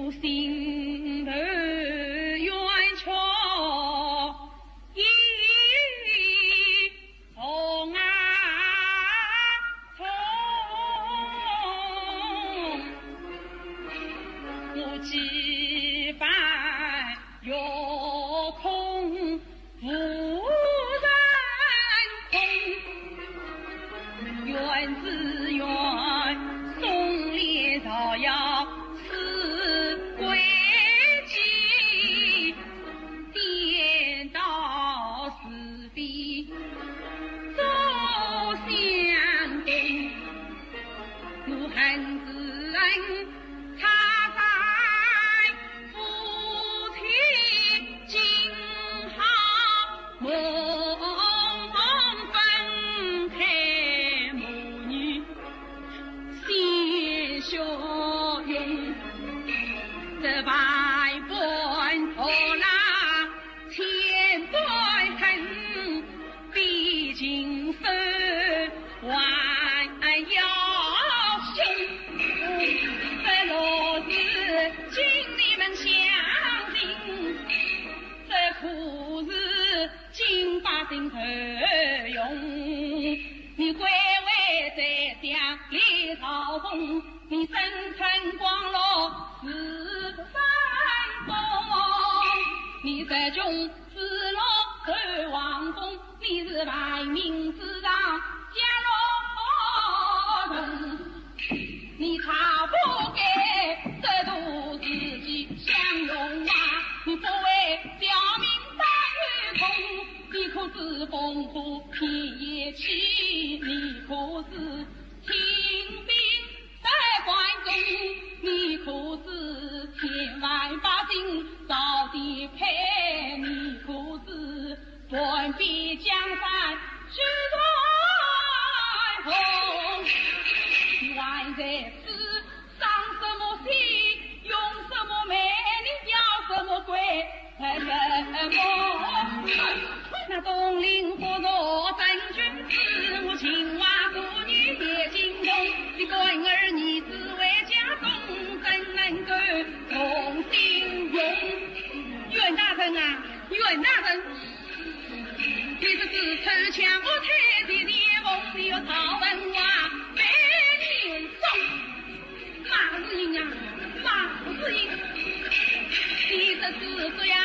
我心头冤屈一重啊重，我几番月空无人空，缘只缘送烈朝阳是归期，颠倒是非走相同，我恨之恩插在夫妻今好梦分开母女先相拥，这百般何那千般恨，比情深还要凶。这若是请你们相信，这苦日经百姓受用。你归位在家李朝风，你生辰光落是山峰，你这种是落头王宫，你是百民之上家落中，你差不该这度自己相容啊！你不为表明大与空，你可是风土撇弃，你可是听兵在关中，你可是千万百姓到底配，你可是半壁江山许在红。你还在此伤什么心，用什么美，你叫什么鬼？什么？那东陵火若真君子，我青蛙妇女也惊动。你官儿你只为家中，怎能够同心用？袁大人啊，袁大人，你是自偷抢我太的猎梦，你有曹文华被你送，马子英啊，马子英，你这是这样。